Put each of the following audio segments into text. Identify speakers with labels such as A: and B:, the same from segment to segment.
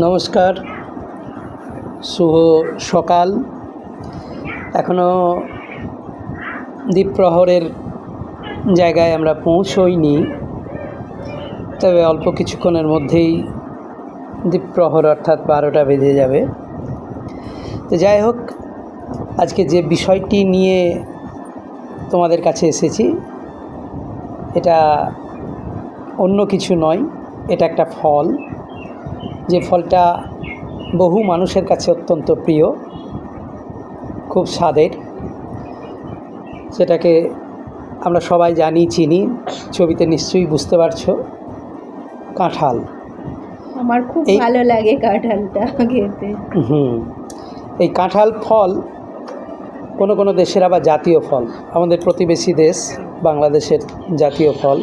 A: নমস্কার, শুভ সকাল। এখনও দ্বীপ্রহরের জায়গায় আমরা পৌঁছইনি, তবে অল্প কিছুক্ষণের মধ্যেই দ্বীপ্রহর অর্থাৎ 12টা বেজে যাবে। তো যাই হোক, আজকে যে বিষয়টি নিয়ে তোমাদের কাছে এসেছি এটা অন্য কিছু নয়, এটা একটা ফল, যে ফলটা বহু মানুষের কাছে অত্যন্ত প্রিয়, খুব স্বাদের। সেটাকে আমরা সবাই জানি, চিনি, ছবিতে নিশ্চয়ই বুঝতে পারছো, কাঁঠাল।
B: আমার খুব ভালো লাগে কাঁঠালটা খেতে।
A: এই কাঁঠাল ফল কোনো কোনো দেশের আবার জাতীয় ফল। আমাদের প্রতিবেশী দেশ বাংলাদেশের জাতীয় ফল,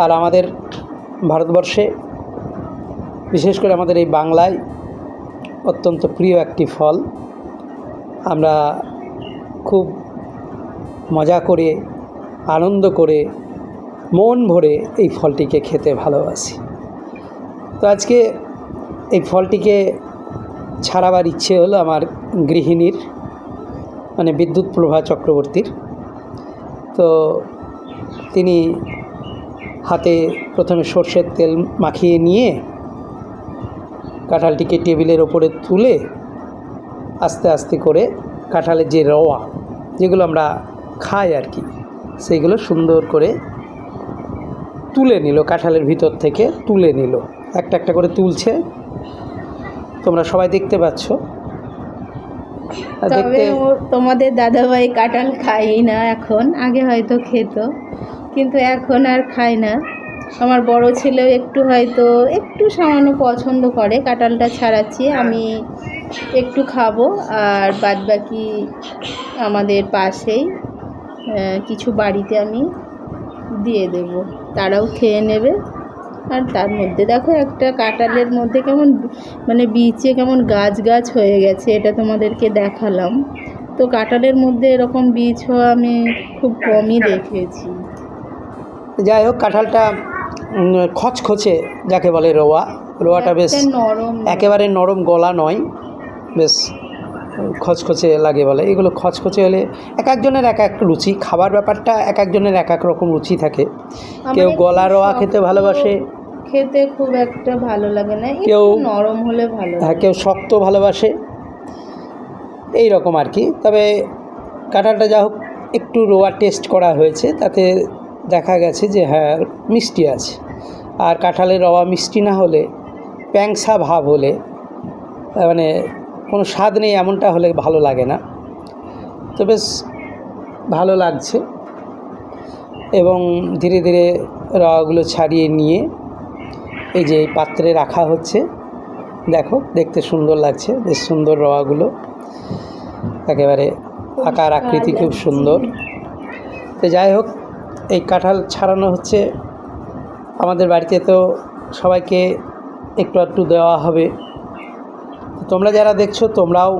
A: আর আমাদের ভারতবর্ষে, বিশেষ করে আমাদের এই বাংলায় অত্যন্ত প্রিয় একটি ফল। আমরা খুব মজা করে, আনন্দ করে, মন ভরে এই ফলটিকে খেতে ভালোবাসি। তো আজকে এই ফলটিকে ছাড়াবার ইচ্ছে হলো আমার গৃহিণীর, মানে বিদ্যুৎপ্রভা চক্রবর্তীর। তো তিনি হাতে প্রথমে সর্ষের তেল মাখিয়ে নিয়ে কাঁঠালটিকে টেবিলের ওপরে তুলে আস্তে আস্তে করে কাঁঠালের যে রওয়া, যেগুলো আমরা খাই আর কি, সেইগুলো সুন্দর করে তুলে নিল, কাঁঠালের ভিতর থেকে তুলে নিল। একটা একটা করে তুলছে, তোমরা সবাই দেখতে পাচ্ছ।
B: তবে তোমাদের দাদাভাই কাঁঠাল খাই না এখন, আগে হয়তো খেত, কিন্তু এখন আর খায় না। আমার বড় ছেলেও একটু সামান্য পছন্দ করে, কাঁঠালটা ছাড়াচ্ছি, আমি একটু খাবো, আর বাদবাকি আমাদের পাশেই কিছু বাড়িতে আমি দিয়ে দেব, তারাও খেয়ে নেবে। আর তার মধ্যে দেখো, একটা কাঁঠালের মধ্যে কেমন বিচে কেমন গাছ গাছ হয়ে গেছে, এটা তোমাদেরকে দেখালাম। তো কাঁঠালের মধ্যে এরকম বীজ হওয়া আমি খুব কমই দেখেছি।
A: যাই হোক, কাঁঠালটা খচখচে যাকে বলে, রোয়াটা বেশ
B: নরম,
A: একেবারে নরম গলা নয়, বেশ খচখচে লাগে বলে। এগুলো খচখচে হলে এক একজনের এক এক রুচি, খাবার ব্যাপারটা এক একজনের এক এক রকম রুচি থাকে। কেউ গলা রোয়া খেতে ভালোবাসে,
B: খেতে খুব একটা ভালো লাগে না,
A: কেউ
B: নরম হলে ভালো,
A: হ্যাঁ, কেউ শক্ত ভালোবাসে, এই রকম আর কি। তবে কাঁঠালটা যা হোক একটু রোয়া টেস্ট করা হয়েছে, তাতে দেখা গেছে যে হ্যাঁ, মিষ্টি আছে। আর কাঁঠালের রওয়া মিষ্টি না হলে, প্যাংসা ভাব হলে, মানে কোনো স্বাদ নেই এমনটা হলে ভালো লাগে না। তো বেশ ভালো লাগছে, এবং ধীরে ধীরে রওয়াগুলো ছাড়িয়ে নিয়ে এই যে এই পাত্রে রাখা হচ্ছে। দেখো, দেখতে সুন্দর লাগছে, বেশ সুন্দর রওয়াগুলো, একেবারে আকার আকৃতি খুব সুন্দর। তো যাই হোক, এই কাঁঠাল ছাড়ানো হচ্ছে আমাদের বাড়িতে, তো সবাইকে একটু একটু দেওয়া হবে। তোমরা যারা দেখছো, তোমরাও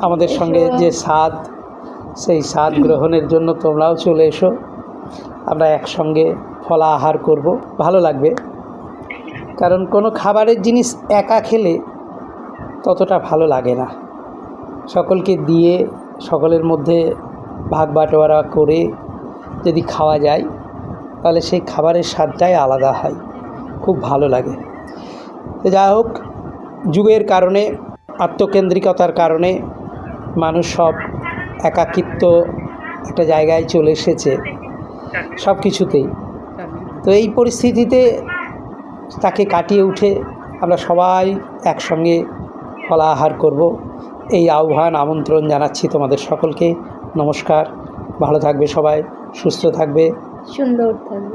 A: আমাদের সঙ্গে যে স্বাদ, সেই স্বাদ গ্রহণের জন্য তোমরাও চলে এসো। আমরা একসঙ্গে ফলা আহার করব, ভালো লাগবে। কারণ কোনো খাবারের জিনিস একা খেলে ততটা ভালো লাগে না। সকলকে দিয়ে, সকলের মধ্যে ভাগ বাটোয়ারা করে যদি খাওয়া যায়, তাহলে সেই খাবারের স্বাদটাই আলাদা হয়, খুব ভালো লাগে। তো যাই হোক, যুগের কারণে, আত্মকেন্দ্রিকতার কারণে মানুষ সব একাকিত্ব একটা জায়গায় চলে এসেছে সব কিছুতেই। তো এই পরিস্থিতিতে তাকে কাটিয়ে উঠে আমরা সবাই একসঙ্গে ফলা আহার করব, এই আহ্বান, আমন্ত্রণ জানাচ্ছি তোমাদের সকলকে। নমস্কার, ভালো থাকবে সবাই, সুস্থ থাকবে,
B: সুন্দর থাকবে।